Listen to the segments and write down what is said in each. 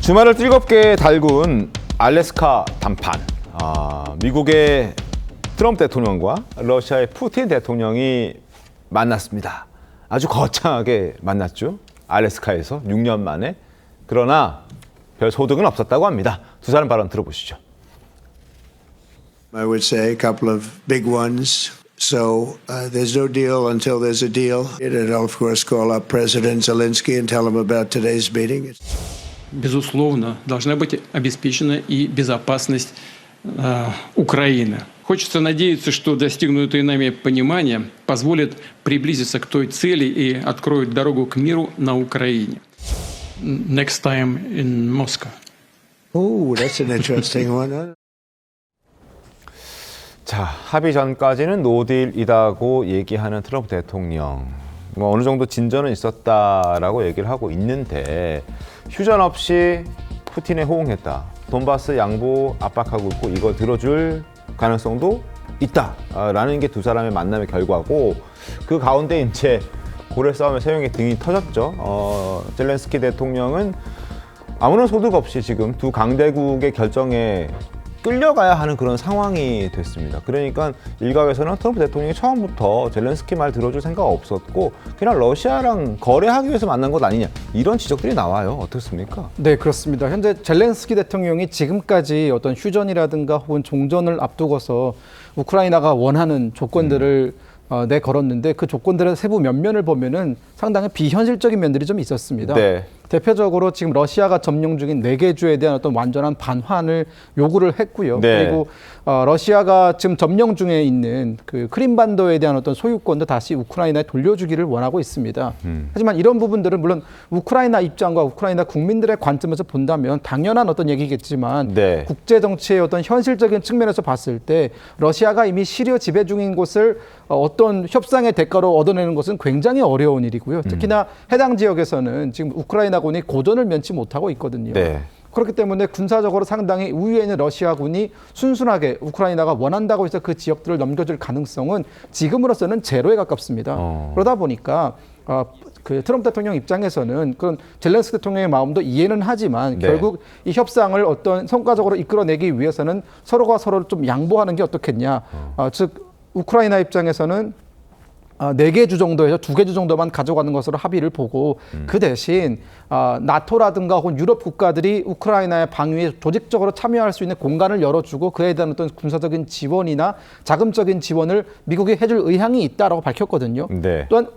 주말을 뜨겁게 달군 알래스카 단판. 미국의 트럼프 대통령과 러시아의 푸틴 대통령이 만났습니다. 아주 거창하게 만났죠. 알래스카에서 6년 만에. 그러나 별 소득은 없었다고 합니다. 두 사람 발언 들어보시죠. I would say a couple of big ones. So there's no deal until there's a deal. And I'll, of course, call up President Zelensky and tell him about today's meeting. Безусловно, должна быть обеспечена и безопасность Украины. Хочется надеяться, что достигнутое нами понимание позволит приблизиться к той цели и откроет дорогу к миру на Украине. Next time in Moscow. Oh, that's an interesting one. Huh? 자, 합의 전까지는 노딜이다고 얘기하는 트럼프 대통령. 어느 정도 진전은 있었다라고 얘기를 하고 있는데 휴전 없이 푸틴에 호응했다. 돈바스 양보 압박하고 있고 이거 들어줄 가능성도 있다라는 게 두 사람의 만남의 결과고 그 가운데 이제 고래 싸움에 세 명의 등이 터졌죠. 젤렌스키 대통령은 아무런 소득 없이 지금 두 강대국의 결정에 끌려가야 하는 그런 상황이 됐습니다. 그러니까 일각에서는 트럼프 대통령이 처음부터 젤렌스키 말 들어줄 생각 없었고 그냥 러시아랑 거래하기 위해서 만난 것 아니냐 이런 지적들이 나와요. 어떻습니까? 네, 그렇습니다. 현재 젤렌스키 대통령이 지금까지 어떤 휴전이라든가 혹은 종전을 앞두고서 우크라이나가 원하는 조건들을 내걸었는데 그 조건들의 세부 면면을 보면은 상당히 비현실적인 면들이 좀 있었습니다. 네. 대표적으로 지금 러시아가 점령 중인 4개 주에 대한 어떤 완전한 반환을 요구를 했고요. 네. 그리고 러시아가 지금 점령 중에 있는 그 크림반도에 대한 어떤 소유권도 다시 우크라이나에 돌려주기를 원하고 있습니다. 하지만 이런 부분들은 물론 우크라이나 입장과 우크라이나 국민들의 관점에서 본다면 당연한 어떤 얘기겠지만 네. 국제 정치의 어떤 현실적인 측면에서 봤을 때 러시아가 이미 시리아 지배 중인 곳을 어떤 협상의 대가로 얻어내는 것은 굉장히 어려운 일이고요. 특히나 해당 지역에서는 지금 우크라이나군이 고전을 면치 못하고 있거든요. 네. 그렇기 때문에 군사적으로 상당히 우위에 있는 러시아군이 순순하게 우크라이나가 원한다고 해서 그 지역들을 넘겨줄 가능성은 지금으로서는 제로에 가깝습니다. 그러다 보니까 그 트럼프 대통령 입장에서는 그런 젤렌스키 대통령의 마음도 이해는 하지만 네. 결국 이 협상을 어떤 성과적으로 이끌어내기 위해서는 서로가 서로를 좀 양보하는 게 어떻겠냐. 즉 우크라이나 입장에서는 4개 주 정도에서 2개 주 정도만 가져가는 것으로 합의를 보고 그 대신 나토라든가 혹은 유럽 국가들이 우크라이나의 방위에 조직적으로 참여할 수 있는 공간을 열어주고 그에 대한 어떤 군사적인 지원이나 자금적인 지원을 미국이 해줄 의향이 있다라고 밝혔거든요. 네. 또한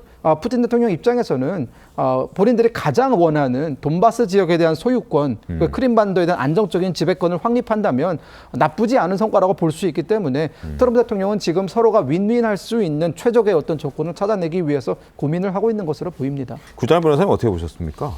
푸틴 대통령 입장에서는 본인들이 가장 원하는 돈바스 지역에 대한 소유권, 그 크림반도에 대한 안정적인 지배권을 확립한다면 나쁘지 않은 성과라고 볼 수 있기 때문에 트럼프 대통령은 지금 서로가 윈윈할 수 있는 최적의 어떤 조건을 찾아내기 위해서 고민을 하고 있는 것으로 보입니다. 구자현 변호사님 어떻게 보셨습니까?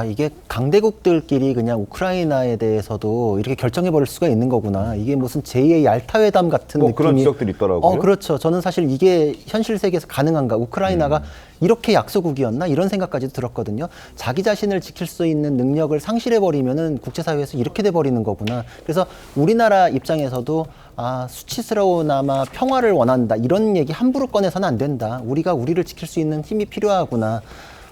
이게 강대국들끼리 그냥 우크라이나에 대해서도 이렇게 결정해버릴 수가 있는 거구나. 이게 무슨 제2의 얄타회담 같은 느낌이. 그런 지적들이 있더라고요. 그렇죠. 저는 사실 이게 현실 세계에서 가능한가. 우크라이나가 이렇게 약소국이었나? 이런 생각까지도 들었거든요. 자기 자신을 지킬 수 있는 능력을 상실해버리면은 국제사회에서 이렇게 돼버리는 거구나. 그래서 우리나라 입장에서도 수치스러우나마 평화를 원한다. 이런 얘기 함부로 꺼내서는 안 된다. 우리가 우리를 지킬 수 있는 힘이 필요하구나.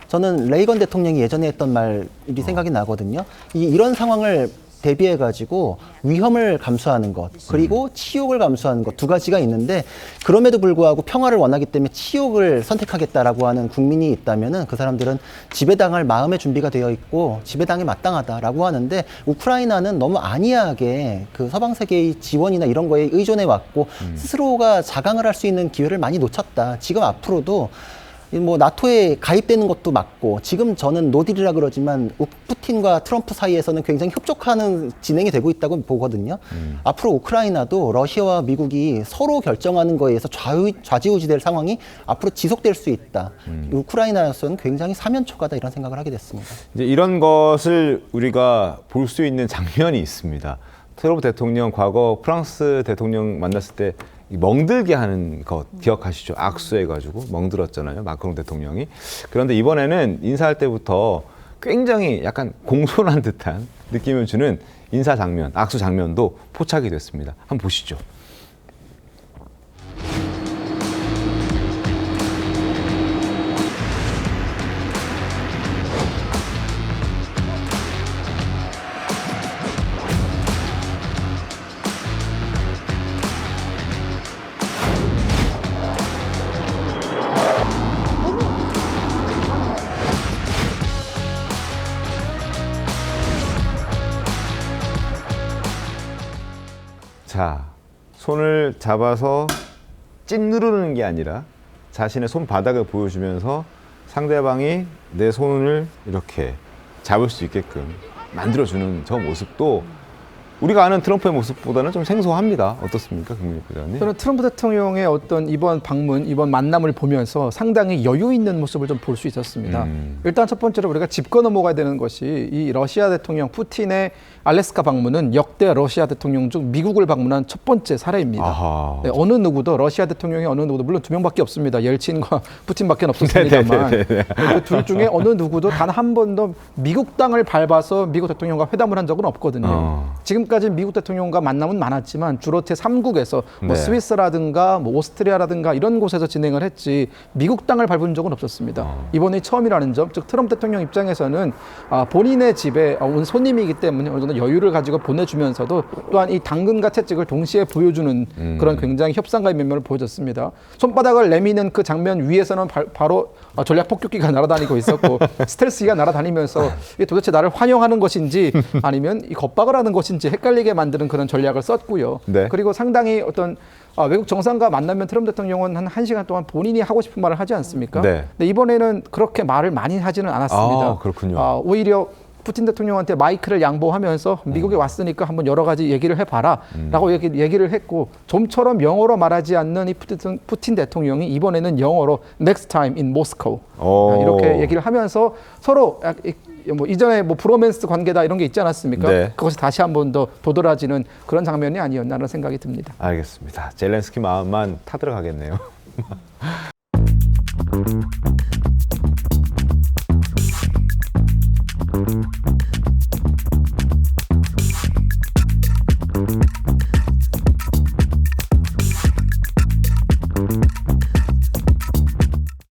저는 레이건 대통령이 예전에 했던 말이 생각이 나거든요. 이런 상황을 대비해가지고 위험을 감수하는 것, 그리고 치욕을 감수하는 것, 두 가지가 있는데 그럼에도 불구하고 평화를 원하기 때문에 치욕을 선택하겠다라고 하는 국민이 있다면은 그 사람들은 지배당할 마음의 준비가 되어 있고 지배당에 마땅하다라고 하는데 우크라이나는 너무 안이하게 그 서방 세계의 지원이나 이런 거에 의존해 왔고 스스로가 자강을 할 수 있는 기회를 많이 놓쳤다. 지금 앞으로도 나토에 가입되는 것도 맞고 지금 저는 노딜이라 그러지만 푸틴과 트럼프 사이에서는 굉장히 협족하는 진행이 되고 있다고 보거든요. 앞으로 우크라이나도 러시아와 미국이 서로 결정하는 거에 의해서 좌지우지될 상황이 앞으로 지속될 수 있다. 우크라이나에서는 굉장히 사면초가다 이런 생각을 하게 됐습니다. 이제 이런 것을 우리가 볼 수 있는 장면이 있습니다. 트럼프 대통령 과거 프랑스 대통령 만났을 때 멍들게 하는 것 기억하시죠? 악수해가지고 멍들었잖아요. 마크롱 대통령이. 그런데 이번에는 인사할 때부터 굉장히 약간 공손한 듯한 느낌을 주는 인사 장면, 악수 장면도 포착이 됐습니다. 한번 보시죠. 자, 손을 잡아서 찐 누르는 게 아니라 자신의 손바닥을 보여주면서 상대방이 내 손을 이렇게 잡을 수 있게끔 만들어주는 저 모습도 우리가 아는 트럼프의 모습보다는 좀 생소합니다. 어떻습니까, 김민석 기자님? 저는 트럼프 대통령의 어떤 이번 방문, 이번 만남을 보면서 상당히 여유 있는 모습을 좀 볼 수 있었습니다. 일단 첫 번째로 우리가 짚고 넘어가야 되는 것이 이 러시아 대통령 푸틴의 알래스카 방문은 역대 러시아 대통령 중 미국을 방문한 첫 번째 사례입니다. 아하. 네, 어느 누구도 러시아 대통령이 어느 누구도 물론 두 명밖에 없습니다. 옐친과 푸틴밖에 없었습니다만 그 둘 중에 어느 누구도 단 한 번도 미국 땅을 밟아서 미국 대통령과 회담을 한 적은 없거든요. 지금까지 미국 대통령과 만남은 많았지만 주로 제3국에서 뭐 네. 스위스라든가 뭐 오스트리아라든가 이런 곳에서 진행을 했지 미국 땅을 밟은 적은 없었습니다. 이번이 처음이라는 점, 즉 트럼프 대통령 입장에서는 본인의 집에 온 손님이기 때문에 어느 정도 여유를 가지고 보내주면서도 또한 이 당근과 채찍을 동시에 보여주는 그런 굉장히 협상가의 면모를 보여줬습니다. 손바닥을 내미는 그 장면 위에서는 바로 전략 폭격기가 날아다니고 있었고 스텔스기가 날아다니면서 이게 도대체 나를 환영하는 것인지 아니면 이 겁박을 하는 것인지 헷갈리게 만드는 그런 전략을 썼고요. 네. 그리고 상당히 어떤 외국 정상과 만나면 트럼프 대통령은 한 1시간 동안 본인이 하고 싶은 말을 하지 않습니까? 네. 근데 이번에는 그렇게 말을 많이 하지는 않았습니다. 아, 그렇군요. 오히려 푸틴 대통령한테 마이크를 양보하면서 미국에 왔으니까 한번 여러 가지 얘기를 해봐라 라고 얘기를 했고 좀처럼 영어로 말하지 않는 이 푸틴 대통령이 이번에는 영어로 next time in Moscow 오. 이렇게 얘기를 하면서 서로 뭐 이전에 뭐 브로맨스 관계다 이런 게 있지 않았습니까? 네. 그것이 다시 한 번 더 도드라지는 그런 장면이 아니었나라는 생각이 듭니다. 알겠습니다. 젤렌스키 마음만 타들어가겠네요.